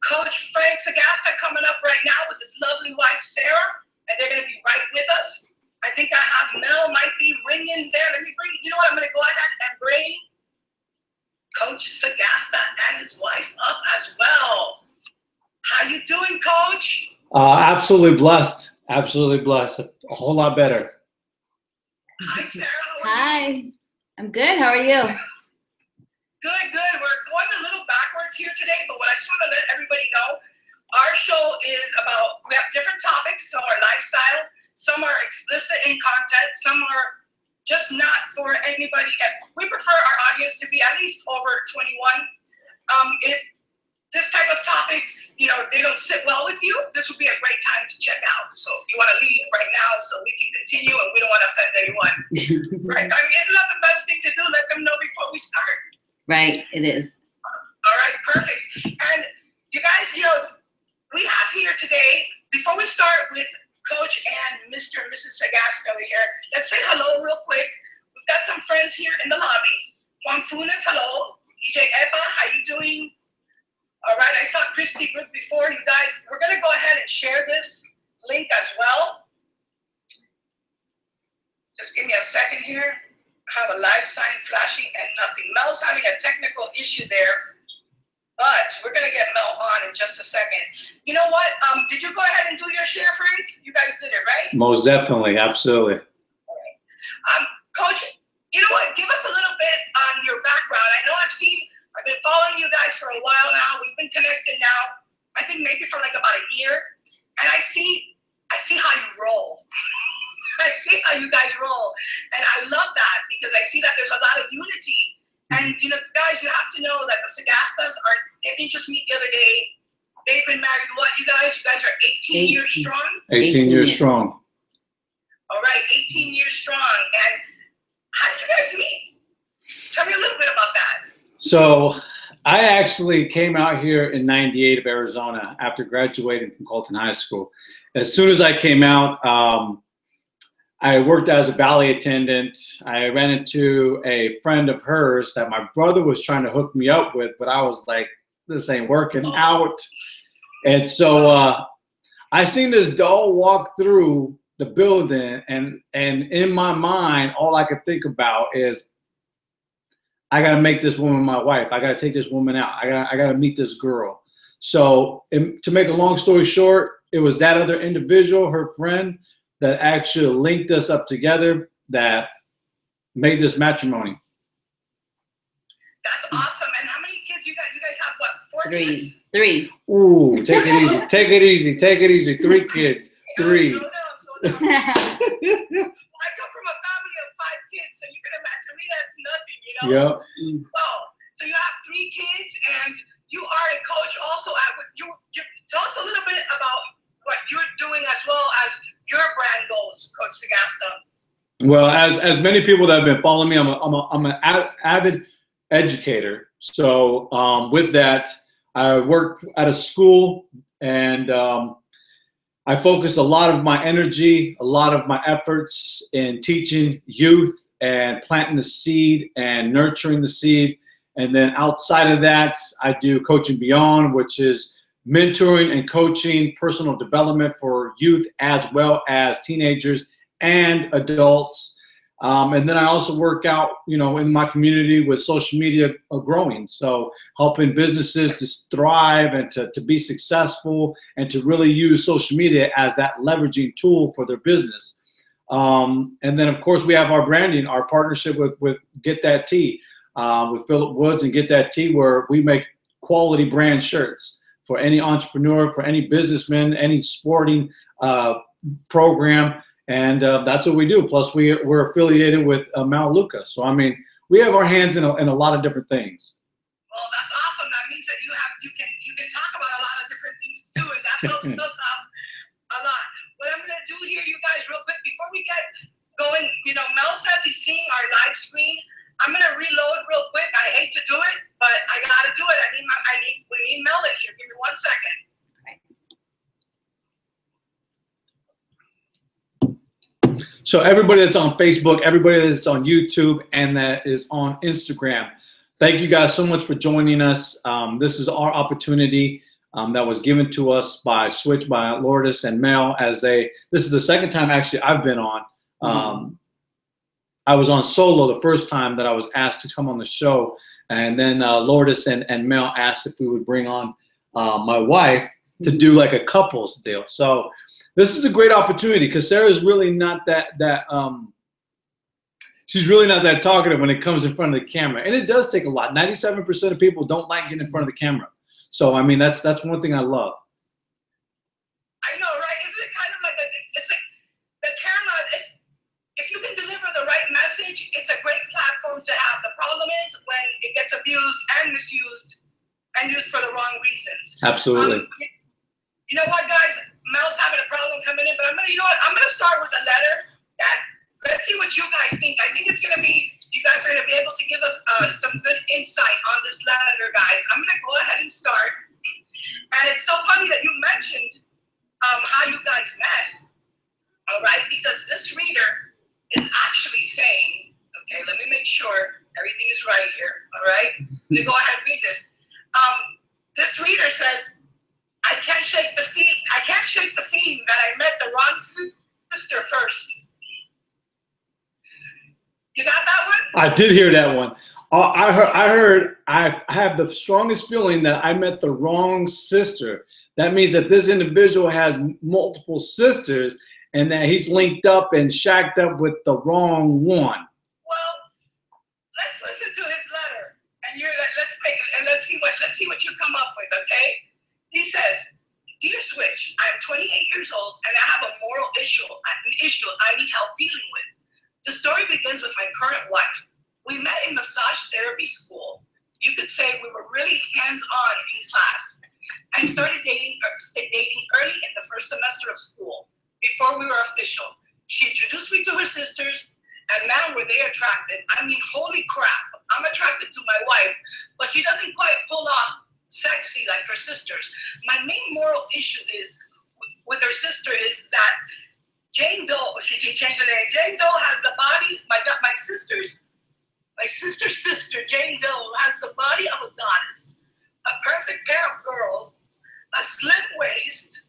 Coach Frank Sagasta coming up right now with his lovely wife, Sarah, and they're going to be right with us. I think I have Mel might be ringing there. Let me bring, you know what, I'm going to go ahead and bring Coach Sagasta and his wife up as well. How you doing, Coach? Absolutely blessed. Absolutely blessed. A whole lot better. Hi, Sarah. Hi. I'm good. How are you? Good, good. We're going a little backwards here today, but what I just want to let everybody know, our show is about, we have different topics. Some are lifestyle, some are explicit in content, some are just not for anybody. We prefer our audience to be at least over 21. If this type of topics, you know, they don't sit well with you, this would be a great time to check out. So if you want to leave right now so we can continue and we don't want to offend anyone. Right? I mean, isn't that the best thing to do? Let them know before we start. Right, it is. All right, perfect. And you guys, you know, we have here today, before we start with Coach and Mr. and Mrs. Sagasta over here, let's say hello real quick. We've got some friends here in the lobby. Juan Funes, hello. DJ Eva, how you doing? All right, I saw Christy Good before. You guys, we're going to go ahead and share this link as well. Just give me a second here. I have a live sign flashing and nothing. Mel's having a technical issue there, but we're going to get Mel on in just a second. You know what? Did you go ahead and do your share, Frank? You guys did it, right? Most definitely. Absolutely. All right. Coach, you know what? Give us a little bit on your background. I know I've been following you guys for a while now. We've been connected now, I think maybe for like about a year. And I see how you roll. I see how you guys roll. And I love that because I see that there's a lot of unity. And, you know, guys, you have to know that the Sagastas they didn't just meet the other day. They've been married, what, you guys? You guys are 18 years strong? 18 years strong. All right, 18 years strong. And how did you guys meet? Tell me a little bit about that. So I actually came out here in '98 of Arizona after graduating from Colton High School. As soon as I came out, I worked as a ballet attendant. I ran into a friend of hers that my brother was trying to hook me up with, but I was like, this ain't working out. And so I seen this doll walk through the building, and in my mind, all I could think about is, I got to make this woman my wife. I got to take this woman out. I got to meet this girl. So to make a long story short, it was that other individual, her friend, that actually linked us up together that made this matrimony. That's awesome. And how many kids you guys? You guys have what? 4 kids? Three. Ooh, take it easy. Take it easy. Take it easy. 3 kids. 3. Slow down. I come from a family of 5 kids, so you can imagine, to me that's nothing, you know? Yeah. Wow. So you have 3 kids, and you are a coach also. Tell us a little bit about what you're doing as well as your brand goes, Coach Sagasta. Well, as many people that have been following me, I'm an avid educator. So with that, I work at a school, and I focus a lot of my energy, a lot of my efforts in teaching youth and planting the seed and nurturing the seed. And then outside of that, I do Coaching Beyond, which is mentoring and coaching personal development for youth as well as teenagers and adults. And then I also work out, you know, in my community with social media growing. So helping businesses to thrive and to be successful and to really use social media as that leveraging tool for their business. And then, of course, we have our branding, our partnership with Get That Tea, with Philip Woods and Get That Tea, where we make quality brand shirts for any entrepreneur, for any businessman, any sporting program. And that's what we do. Plus, we're affiliated with Mount Luca. So, I mean, we have our hands in a lot of different things. Well, that's awesome. That means that you can talk about a lot of different things too, and that helps us out a lot. What I'm going to do here, you guys, real quick, before we get going, you know, Mel says he's seeing our live screen. I'm going to reload real quick. I hate to do it, but I got to do it. We need Mel in here. Give me 1 second. So everybody that's on Facebook, everybody that's on YouTube, and that is on Instagram, thank you guys so much for joining us. This is our opportunity that was given to us by Switch by Lourdes and Mel this is the second time actually I've been on. I was on solo the first time that I was asked to come on the show. And then Lourdes and Mel asked if we would bring on my wife to do like a couples deal. So this is a great opportunity because Sarah's really not she's really not that talkative when it comes in front of the camera. And it does take a lot. 97% of people don't like getting in front of the camera. So, I mean, that's one thing I love. I know, right? Isn't it kind of like it's like the camera, if you can deliver the right message, it's a great platform to have. The problem is when it gets abused and misused and used for the wrong reasons. Absolutely. You know what, guys? Mel's having a problem coming in, but I'm gonna start with a letter that, let's see what you guys think. I think it's gonna be, you guys are gonna be able to give us some good insight on this letter, guys. I'm gonna go ahead and start. And it's so funny that you mentioned how you guys met, all right? Because this reader is actually saying, okay, let me make sure everything is right here, all right? Let me go ahead and read this. This reader says, I can't shake the feeling that I met the wrong sister first. You got that one? I did hear that one. I have the strongest feeling that I met the wrong sister. That means that this individual has multiple sisters and that he's linked up and shacked up with the wrong one. Well, let's listen to his letter and let's see what you come up with, okay? He says, Dear Switch, I'm 28 years old and I have a moral issue I need help dealing with. The story begins with my current wife. We met in massage therapy school. You could say we were really hands-on in class and started dating early in the first semester of school before we were official. She introduced me to her sisters and man, were they attracted. I mean, holy crap. I'm attracted to my wife, but she doesn't quite pull off sexy like her sisters. My main moral issue is with her sister is that Jane Doe, she changed the name. Jane Doe has the body, my sister's sister, Jane Doe, has the body of a goddess, a perfect pair of girls, a slim waist,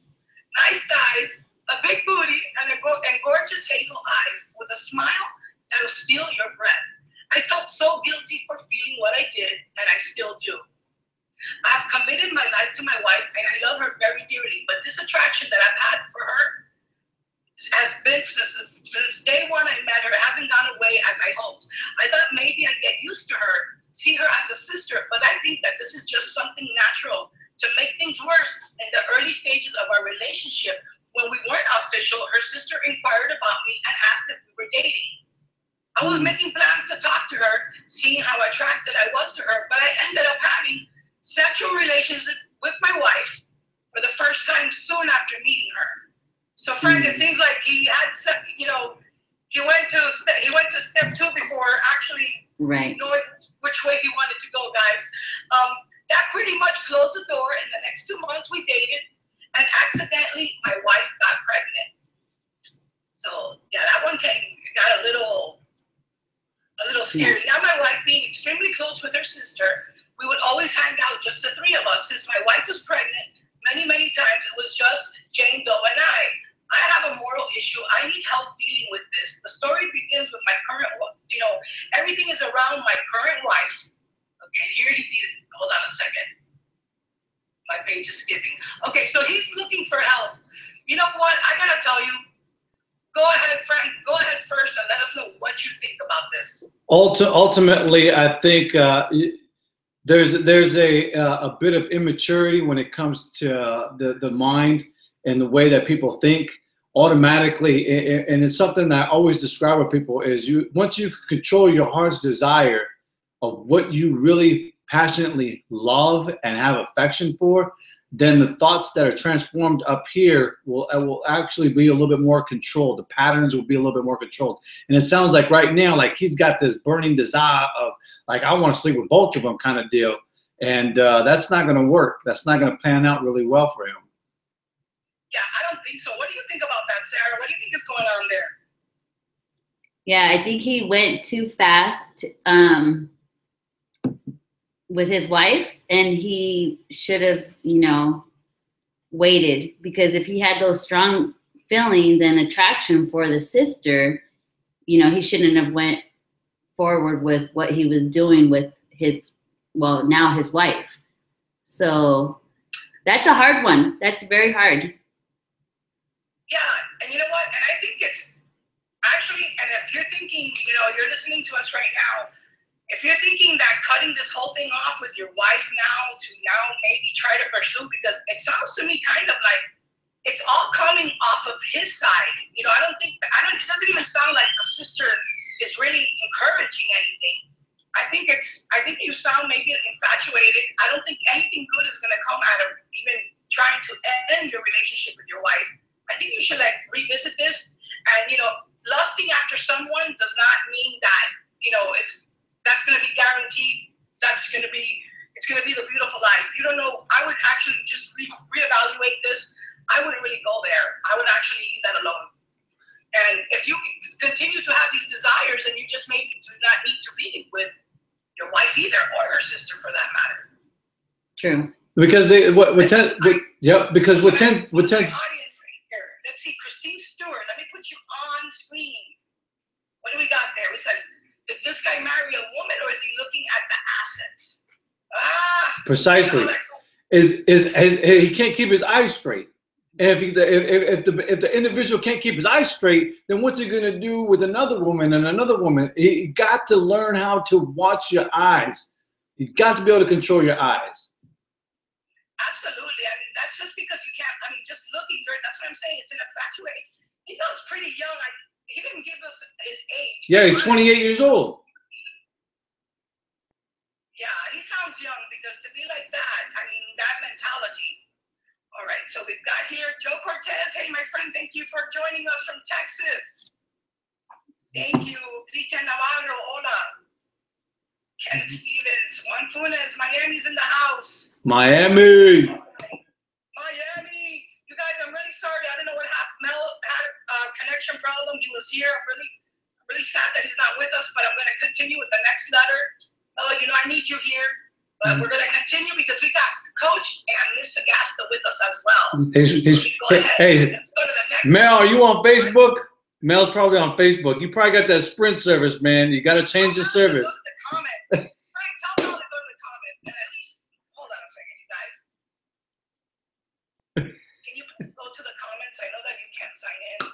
nice thighs, a big booty, and gorgeous hazel eyes with a smile that'll steal your breath. I felt so guilty for feeling what I did, and I still do. I've committed my life to my wife, and I love her very dearly, but this attraction that I've had for her has been since day one I met her. It hasn't gone away as I hoped. I thought maybe I'd get used to her, see her as a sister, but I think that this is just something natural. To make things worse, in the early stages of our relationship, when we weren't official, her sister inquired about me and asked if we were dating. I was making plans to talk to her, seeing how attracted I was to her, but I ended up having sexual relations with my wife for the first time soon after meeting her. So, Frank, it seems like he had, he went to step two before actually knowing which way he wanted to go, guys. That pretty much closed the door. In the next 2 months, we dated, and accidentally, my wife got pregnant. So, yeah, that one got a little scary. Now, my wife being extremely close with her sister, we would always hang out, just the three of us. Since my wife was pregnant, many times it was just Jane Doe and I. I have a moral issue. I need help dealing with this. The story begins with my current, everything is around my current wife. Okay, here he did it. Hold on a second. My page is skipping. Okay, so he's looking for help. You know what? I gotta tell you. Go ahead, Frank. Go ahead first and let us know what you think about this. Ultimately, I think there's a bit of immaturity when it comes to the mind and the way that people think automatically. And it's something that I always describe with people is once you control your heart's desire of what you really passionately love and have affection for, then the thoughts that are transformed up here will actually be a little bit more controlled. The patterns will be a little bit more controlled. And it sounds like right now, like he's got this burning desire of like, I want to sleep with both of them kind of deal. And that's not going to work. That's not going to pan out really well for him. Yeah, I don't think so. What do you think about that, Sarah? What do you think is going on there? Yeah, I think he went too fast with his wife, and he should have, waited, because if he had those strong feelings and attraction for the sister, you know, he shouldn't have went forward with what he was doing with his, well, now his wife. So that's a hard one. That's very hard. Yeah, and you know what? And I think it's actually, and if you're thinking, you know, you're listening to us right now, if you're thinking that cutting this whole thing off with your wife now maybe try to pursue, because it sounds to me kind of like it's all coming off of his side. You know, it doesn't even sound like the sister is really encouraging anything. I think you sound maybe infatuated. I don't think anything good is going to come out of even trying to end your relationship with your wife. I think you should like revisit this. And, you know, lusting after someone does not mean that, you know, that's going to be guaranteed. It's going to be the beautiful life. You don't know. I would actually just reevaluate this. I wouldn't really go there. I would actually leave that alone. And if you continue to have these desires, then you just maybe do not need to be with your wife either, or her sister for that matter. True. Because because what tends. Audience right here. Let's see, Christine Stewart. Let me put you on screen. What do we got there? It says, did this guy marry a woman, or is he looking at the assets? Precisely. He can't keep his eyes straight. And if the individual can't keep his eyes straight, then what's he gonna do with another woman and another woman? You got to learn how to watch your eyes. You got to be able to control your eyes. Absolutely. I mean, that's just because you can't. I mean, just looking, that's what I'm saying. It's an infatuation. He sounds pretty young. He didn't give us his age. Yeah, he's 28 years old. Yeah, he sounds young, because to be like that, I mean, that mentality. All right, so we've got here Joe Cortez. Hey, my friend, thank you for joining us from Texas. Thank you. Peter Navarro, hola. Kenneth Stevens, Juan Funes, Miami's in the house. Miami. Miami. You guys, I'm really sorry. I don't know what happened. Mel had a connection problem. He was here. I'm really sad that he's not with us, but I'm going to continue with the next letter. Mel, you know, I need you here. But we're going to continue because we got Coach and Miss Sagasta with us as well. Hey, let's go to the next Mel, are you on Facebook? Mel's probably on Facebook. You probably got that Sprint service, man. You got to change the service. Go to the comments. Frank, tell Mel to go to the comments. And at least, hold on a second, you guys. Can you please go to the comments? I know that you can't sign in.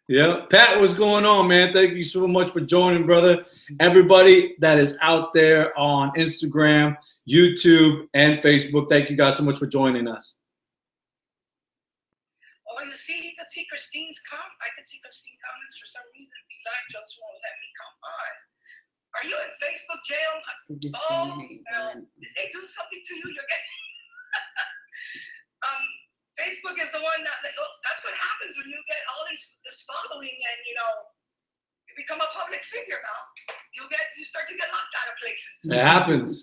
Yeah, Pat, what's going on, man? Thank you so much for joining, brother. Everybody that is out there on Instagram, YouTube, and Facebook, thank you guys so much for joining us. Oh, you see, you can see Christine's comment. I can see Christine's comments for some reason. Be like, just won't let me come on. Are you in Facebook jail? Oh, did they do something to you? You're getting. Facebook is the one that's what happens when you get all this following, and you know, you become a public figure now. You start to get locked out of places. It happens.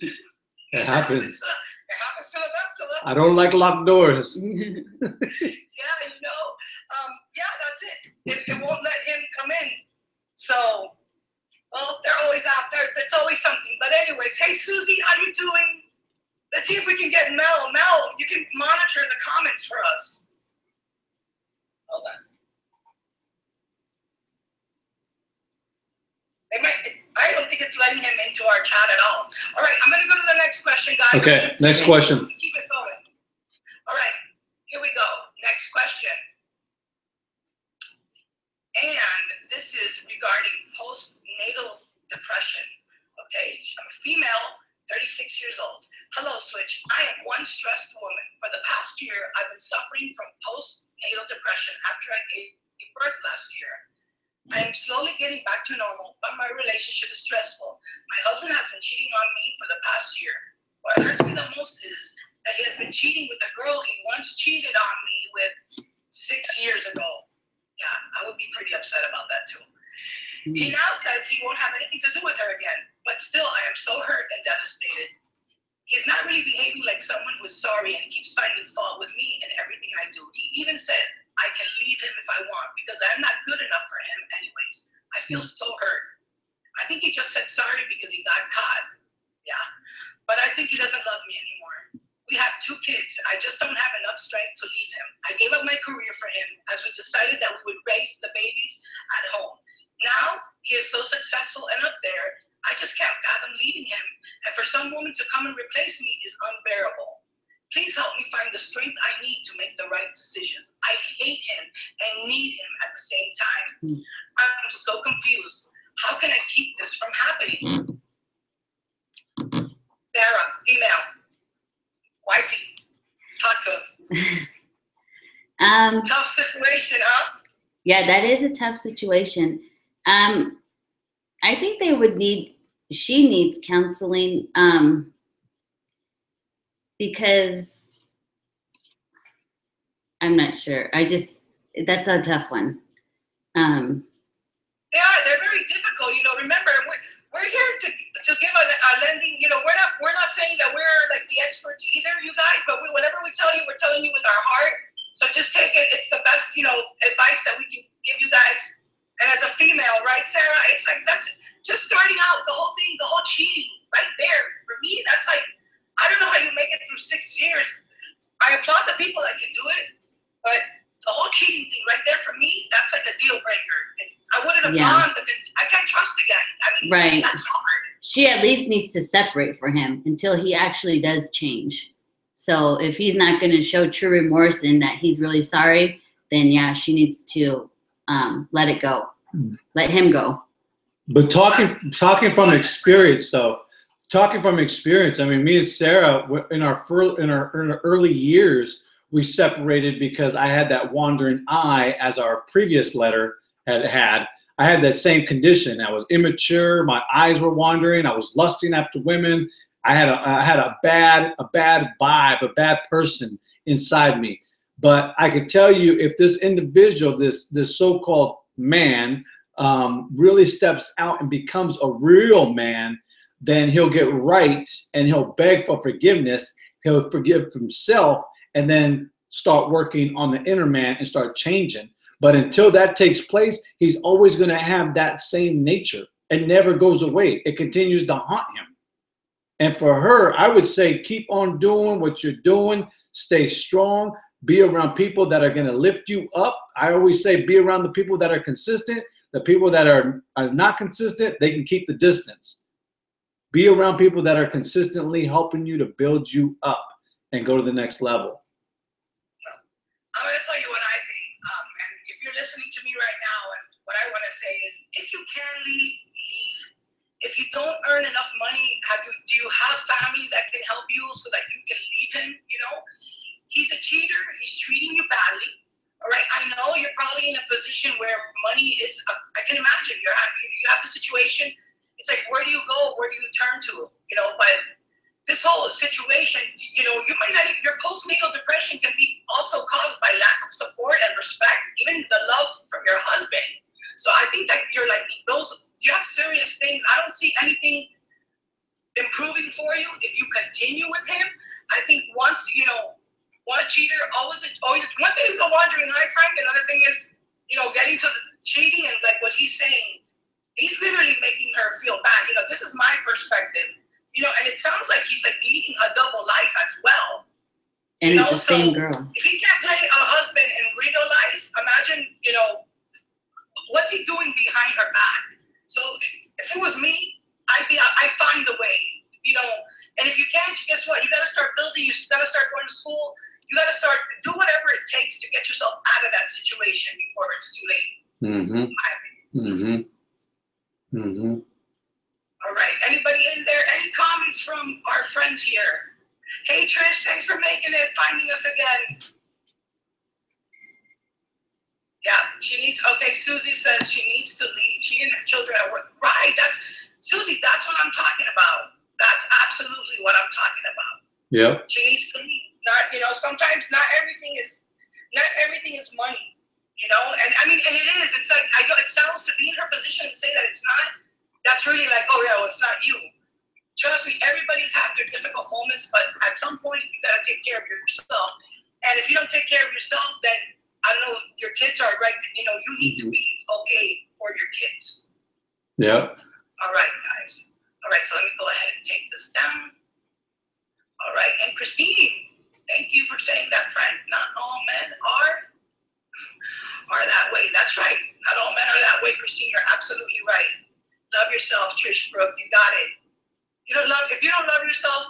It happens. It happens to the best of us. I don't like locked doors. Yeah, you know. Yeah, that's it. It won't let him come in. So, well, they're always out there. There's always something. But anyways, hey Susie, how you doing? Let's see if we can get Mel. Mel, you can monitor the comments for us. Hold on. I don't think it's letting him into our chat at all. All right, I'm going to go to the next question, guys. Okay, next question. Keep it going. All right, here we go. Next question. And this is regarding postnatal depression. Okay, I'm a female, 36 years old. Hello, Switch. I am one stressed woman. For the past year, I've been suffering from postnatal depression after I gave birth last year. I am slowly getting back to normal, but my relationship is stressful. My husband has been cheating on me for the past year. What hurts me the most is that he has been cheating with a girl he once cheated on me with 6 years ago. Yeah, I would be pretty upset about that too. He now says he won't have anything to do with her again, but still I am so hurt and devastated. He's not really behaving like someone who is sorry and keeps finding fault with me and everything I do. He even said I can leave him if I want because I'm not good enough for him anyways. I feel so hurt. I think he just said sorry because he got caught. Yeah. But I think he doesn't love me anymore. We have 2 kids. I just don't have enough strength to leave him. I gave up my career for him as we decided that we would raise the babies at home. Now he is so successful and up there, I just can't fathom leaving him. And for some woman to come and replace me is unbearable. Please help me find the strength I need to make the right decisions. I hate him and need him at the same time. I'm so confused. How can I keep this from happening? Sarah, female, wifey, talk to us. Tough situation, huh? Yeah, that is a tough situation. I think she needs counseling, because I'm not sure. That's a tough one. Yeah, they're very difficult. Remember, we're here to give a lending. We're not saying that we're like the experts either, you guys. But whatever we tell you, we're telling you with our heart. So just take it. It's the best, advice that we can give you guys. And as a female, right, Sarah? It's like that's just starting out the whole thing, the whole cheating, right there. For me, that's like I don't know how you make it through 6 years. I applaud the people that can do it, but the whole cheating thing right there for me, that's like a deal breaker. I wouldn't have gone, but I can't trust again. I mean, right. That's hard. She at least needs to separate for him until he actually does change. So if he's not going to show true remorse and that he's really sorry, then yeah, she needs to let it go. Let him go. But talking from experience, though, I mean, me and Sarah, in our early years, we separated because I had that wandering eye, as our previous letter had. I had that same condition. I was immature. My eyes were wandering. I was lusting after women. I had a bad vibe, a bad person inside me. But I could tell you, if this individual, this so-called man, really steps out and becomes a real man, then he'll get right and he'll beg for forgiveness. He'll forgive himself and then start working on the inner man and start changing. But until that takes place, he's always going to have that same nature. It never goes away. It continues to haunt him. And for her, I would say keep on doing what you're doing. Stay strong. Be around people that are going to lift you up. I always say be around the people that are consistent. The people that are not consistent, they can keep the distance. Be around people that are consistently helping you to build you up and go to the next level. I'm going to tell you what I think. And if you're listening to me right now, and what I want to say is, if you can leave. If you don't earn enough money, do you have family that can help you so that you can leave him? He's a cheater. He's treating you badly. All right. I know you're probably in a position where money is. I can imagine you have the situation. It's like, where do you go? Where do you turn to? But this whole situation, you might not. Your postnatal depression can be also caused by lack of support and respect, even the love from your husband. So I think that you're like those. You have serious things. I don't see anything improving for you if you continue with him. I think once, one cheater, always, one thing is the wandering eye, Frank. Another thing is, getting to the cheating and like what he's saying. He's literally making her feel bad. This is my perspective. And it sounds like he's like leading a double life as well. And it's the same girl. If he can't play a husband in real life, imagine, what's he doing behind her back? So if it was me, I'd find a way, and if you can't, guess what? You got to start building, you got to start going to school, you got to start, do whatever it takes to get yourself out of that situation before it's too late. All right, anybody in there, any comments from our friends here? Hey Trish, thanks for making it, finding us again. Yeah, Susie says she needs to leave. She and her children are work. Right, Susie, that's what I'm talking about. That's absolutely what I'm talking about. Yeah. She needs to leave. Sometimes not everything is money, and I mean, and it is. It's like, it sounds to be in her position and say that it's not. That's really like, oh yeah, well, it's not you. Trust me, everybody's had their difficult moments, but at some point you got to take care of yourself. And if you don't take care of yourself, then I don't know, your kids are right, you need to be okay for your kids. Yeah. All right, guys. All right, so let me go ahead and take this down. All right. And Christine, thank you for saying that, friend. Not all men are that way. That's right. Not all men are that way, Christine. You're absolutely right. Love yourself, Trish Brooke. You got it. If you don't love yourself,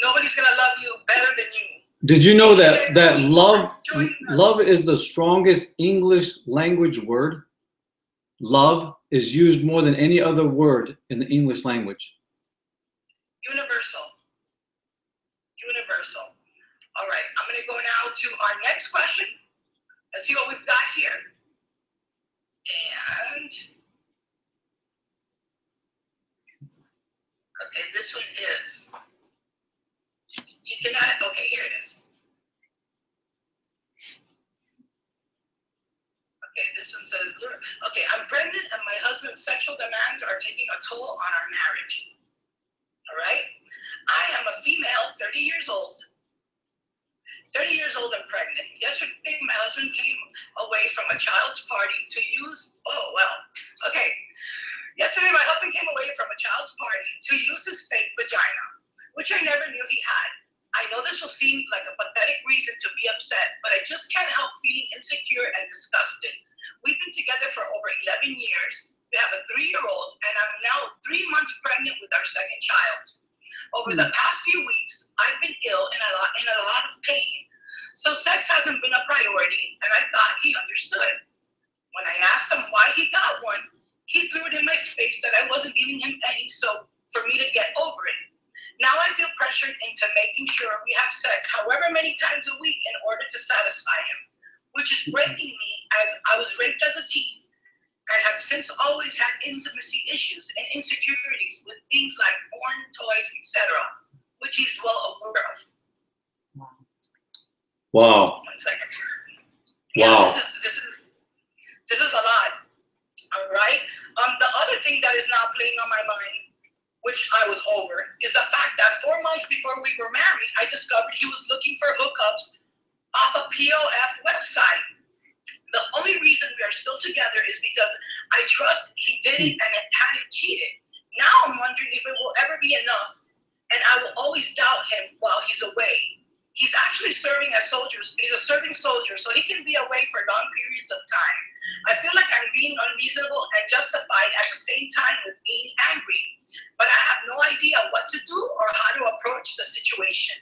nobody's gonna love you better than you. Did you know that love is the strongest English language word? Love is used more than any other word in the English language. Universal. All right, I'm going to go now to our next question. Let's see what we've got here. And, okay, this one is, you cannot, okay, here it is. Okay, this one says, okay, I'm pregnant and my husband's sexual demands are taking a toll on our marriage. All right? I am a female, 30 years old. 30 years old and pregnant. Yesterday, my husband came away from a child's party to use, Yesterday, my husband came away from a child's party to use his fake vagina, which I never knew he had. I know this will seem like a pathetic reason to be upset, but I just can't help feeling insecure and disgusted. We've been together for over 11 years. We have a 3-year-old, and I'm now 3 months pregnant with our second child. Over the past few weeks, I've been ill and in a lot of pain. So sex hasn't been a priority, and I thought he understood. When I asked him why he got one, he threw it in my face that I wasn't giving him any, so for me to get over it. Now I feel pressured into making sure we have sex however many times a week in order to satisfy him, which is breaking me as I was raped as a teen and have since always had intimacy issues and insecurities with things like porn, toys, etc., which he's well aware of. Wow. 1 second. Wow. Yeah, this is a lot. All right. The other thing that is now playing on my mind, which I was over, is the fact that 4 months before we were married, I discovered he was looking for hookups off a POF website. The only reason we are still together is because I trust he did it and hadn't cheated. Now I'm wondering if it will ever be enough, and I will always doubt him while he's away. He's actually serving as soldiers. He's a serving soldier, so he can be away for long periods of time. I feel like I'm being unreasonable and justified at the same time with being angry, but I have no idea what to do or how to approach the situation.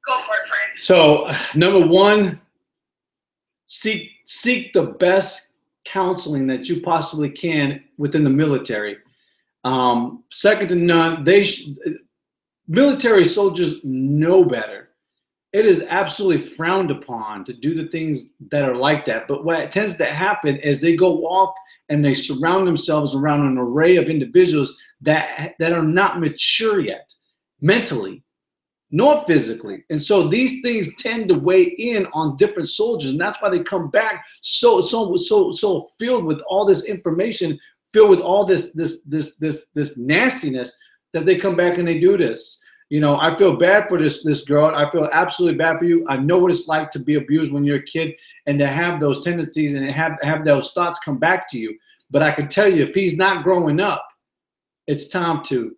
Go for it, Frank. So, number one, seek the best counseling that you possibly can within the military. Second to none, military soldiers know better. It is absolutely frowned upon to do the things that are like that. But what tends to happen is they go off and they surround themselves around an array of individuals that are not mature yet, mentally, nor physically. And so these things tend to weigh in on different soldiers. And that's why they come back so filled with all this information, filled with all this nastiness, that they come back and they do this. You know, I feel bad for this girl. I feel absolutely bad for you. I know what it's like to be abused when you're a kid and to have those tendencies and have those thoughts come back to you. But I can tell you, if he's not growing up, it's time to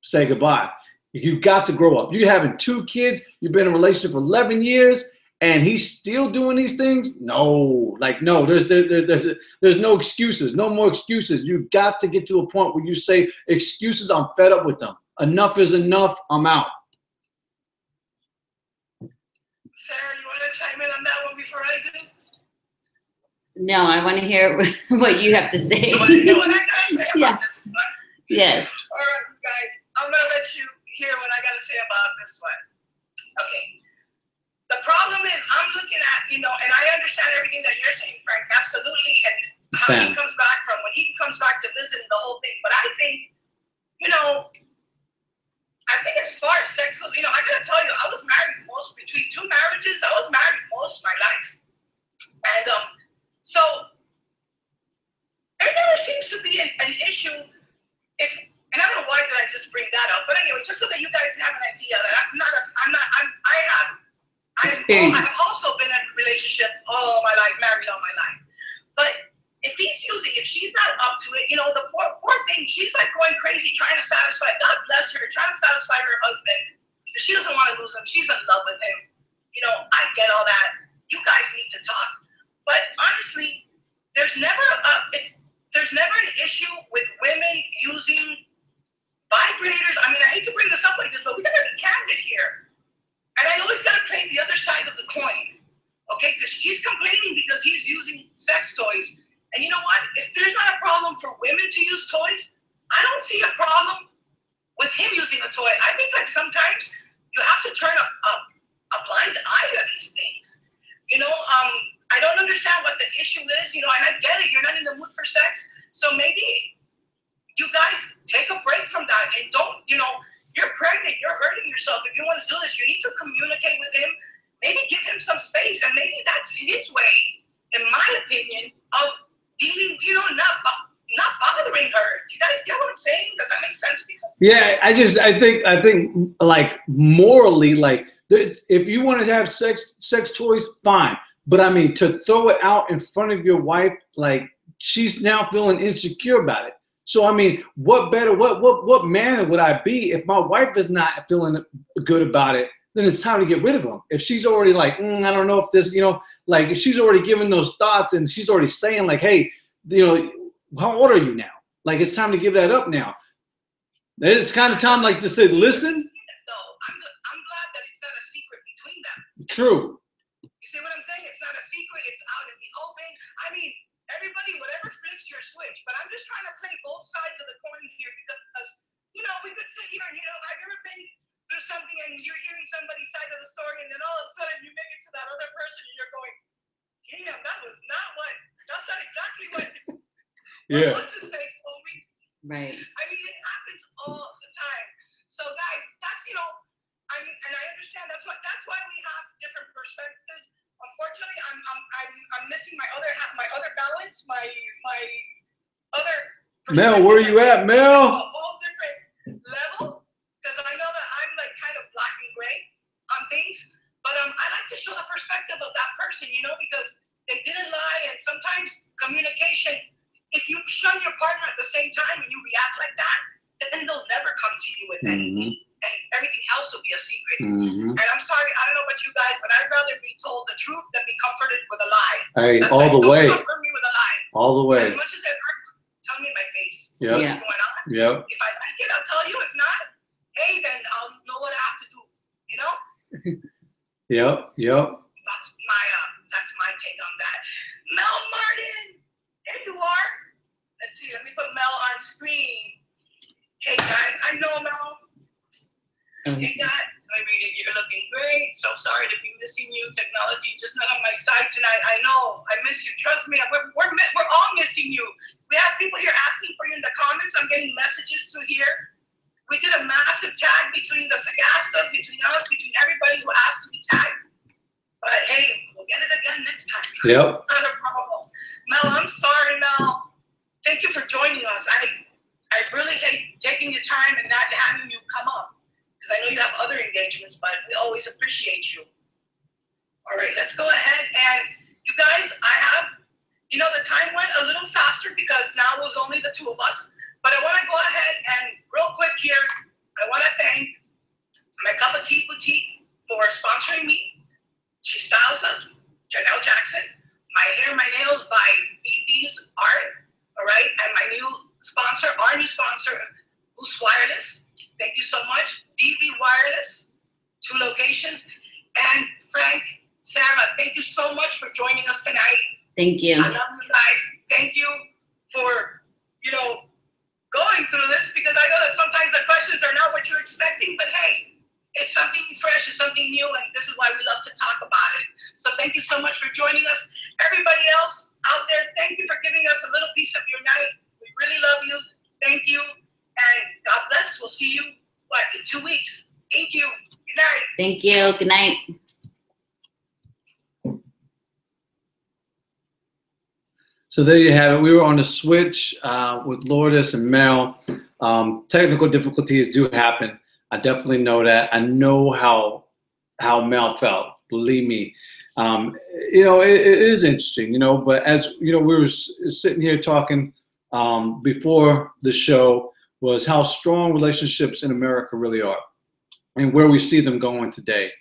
say goodbye. You got to grow up. You're having 2 kids. You've been in a relationship for 11 years, and he's still doing these things? No, no. There's no excuses. No more excuses. You got to get to a point where you say, excuses, I'm fed up with them. Enough is enough. I'm out. Sarah, you want to chime in on that one before I do? No, I want to hear what you have to say. You want to hear what I got to say Yeah. about this one? Yes. All right, guys. I'm going to let you hear what I got to say about this one. Okay. The problem is I'm looking at, and I understand everything that you're saying, Frank, absolutely, and how he comes back from when he comes back to visit and the whole thing. But I think, as far as sex goes, I got to tell you, I was married between 2 marriages. I was married most of my life. And so there never seems to be an issue and I don't know why did I just bring that up, but anyway, just so that you guys have an idea that I've also been in a relationship all my life, married all my life. But if she's not up to it, the poor thing, she's like going crazy trying to satisfy, God bless her, trying to vibrators. I mean, I hate to bring this up like this, but we gotta be candid here. And I always gotta play the other side of the coin, okay? Because she's complaining because he's using sex toys. And you know what? If there's not a problem for women to use toys, I don't see a problem with him using a toy. I think like sometimes you have to turn a blind eye to these things. You know, I don't understand what the issue is, you know, and I get it, you're not in the mood for sex. So maybe you guys take a break from that and don't, you know, you're pregnant, you're hurting yourself. If you want to do this, you need to communicate with him, maybe give him some space, and maybe that's his way, in my opinion, of dealing, you know, not bothering her. Do you guys get what I'm saying? Does that make sense to you? Yeah, I think like morally, like if you want to have sex toys, fine. But I mean, to throw it out in front of your wife, like she's now feeling insecure about it. So I mean, what manner would I be if my wife is not feeling good about it? Then it's time to get rid of them. If she's already like, I don't know if this, you know, like if she's already given those thoughts and she's already saying like, hey, you know, how old are you now? Like it's time to give that up now. It's kind of time like to say, listen. No, I'm glad that it's not a secret between them. True. You see what I'm saying? It's not a secret. It's out in the open. I mean, everybody, whatever flips your switch. But I'm just trying to play both sides of the coin here because, you know, we could sit here and, you know, have you ever been through something and you're hearing somebody's side of the story and then all of a sudden you make it to that other person and you're going, damn, that's not exactly what Yeah. what's his face told me. Right. I mean, it happens all the time. So, guys, that's, you know, I mean, and I understand that's why we have different perspectives. Unfortunately, I'm missing my other balance, my other. Mel, where are you at, Mel? A whole different level, because I know that I'm like kind of black and gray on things, but I like to show the perspective of that person, you know, because they didn't lie, and sometimes communication. If you shun your partner at the same time and you react like that, then they'll never come to you with anything. And everything else will be a secret. And I'm sorry, I don't know about you guys, but I'd rather be told the truth than be comforted with a lie. Hey, That's all like, the don't way. comfort me with a lie. All the way. As much as it hurts, tell me in my face Yep. what's going on. Yep. If I like it, I'll tell you. If not, hey, then I'll know what I have to do. You know? Yep. That's my take on that. Mel Martin, there you are. Let's see, let me put Mel on screen. Hey guys, I know Mel. Hey guys, you're looking great. So sorry to be missing you. Technology just not on my side tonight. I know, I miss you. Trust me, we're all missing you. We have people here asking for you in the comments. I'm getting messages to here. We did a massive tag between the Sagastas, between us, between everybody who asked to be tagged. But hey, we'll get it again next time. Yep. Not a problem. Mel, I'm sorry, Mel. Thank you for joining us. I really hate taking your time and not having you come up, because I know you have other engagements, but we always appreciate you. All right, let's go ahead. And you guys, you know, the time went a little faster because now it was only the two of us. But I want to go ahead and real quick here, I want to thank my Cup of Tea Boutique for sponsoring me. She styles us, Janelle Jackson. My Hair, My Nails by BB's Art. All right, and my new sponsor, our new sponsor, Boost Wireless. Thank you so much. DV Wireless, 2 locations. And Frank, Sarah, thank you so much for joining us tonight. Thank you. I love you guys. Thank you for, you know, going through this, because I know that sometimes the questions are not what you're expecting, but hey, it's something fresh, it's something new, and this is why we love to talk about it. So thank you so much for joining us. Everybody else out there, thank you for giving us a little piece of your night. We really love you. Thank you. And God bless. We'll see you, in 2 weeks. Thank you. Good night. Thank you. Good night. So there you have it. We were on the switch with Lourdes and Mel. Technical difficulties do happen. I definitely know that. I know how Mel felt. Believe me. You know, it is interesting, you know, but as, you know, we were sitting here talking before the show was how strong relationships in America really are and where we see them going today.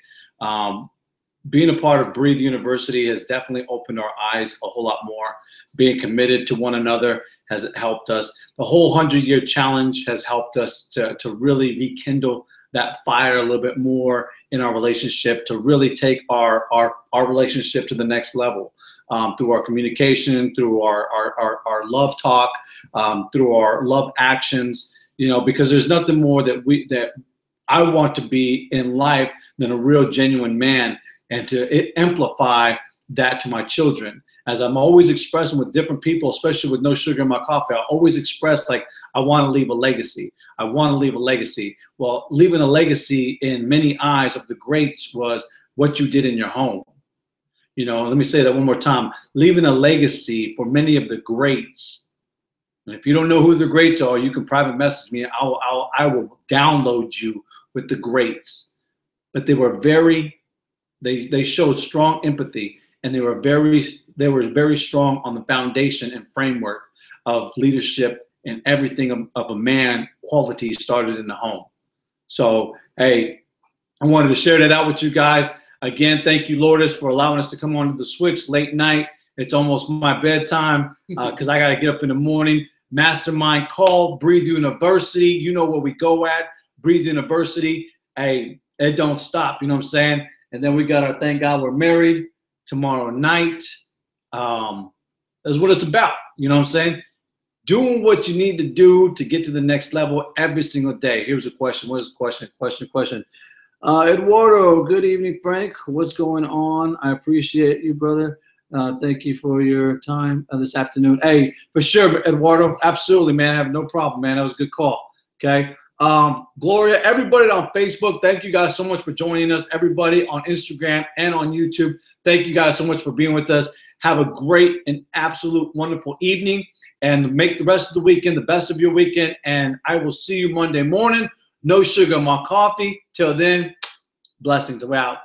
Being a part of Breathe University has definitely opened our eyes a whole lot more, being committed to one another has helped us. The whole 100-year challenge has helped us to really rekindle that fire a little bit more in our relationship, to really take our relationship to the next level, through our communication, through our love talk, through our love actions, you know, because there's nothing more that I want to be in life than a real genuine man, and to amplify that to my children. As I'm always expressing with different people, especially with no sugar in my coffee, I always express, like, I want to leave a legacy. I want to leave a legacy. Well, leaving a legacy in many eyes of the greats was what you did in your home. You know, let me say that one more time. Leaving a legacy for many of the greats. And if you don't know who the greats are, you can private message me. I will download you with the greats. But they were they showed strong empathy, and they were very strong on the foundation and framework of leadership, and everything of a man quality started in the home. So, hey, I wanted to share that out with you guys. Again, thank you, Lourdes, for allowing us to come onto the switch late night. It's almost my bedtime because I got to get up in the morning. Mastermind call, Breathe University. You know where we go at, Breathe University. Hey, it don't stop, you know what I'm saying? And then we got our Thank God We're Married tomorrow night. That's what it's about, you know what I'm saying? Doing what you need to do to get to the next level every single day. Here's a question. What is the question? Eduardo, good evening, Frank. What's going on? I appreciate you, brother. Thank you for your time this afternoon. Hey, for sure, Eduardo. Absolutely, man. I have no problem, man. That was a good call. Okay. Gloria, everybody on Facebook, thank you guys so much for joining us. Everybody on Instagram and on YouTube, thank you guys so much for being with us. Have a great and absolute wonderful evening, and make the rest of the weekend the best of your weekend. And I will see you Monday morning. No sugar in my coffee. Till then, blessings. We're out.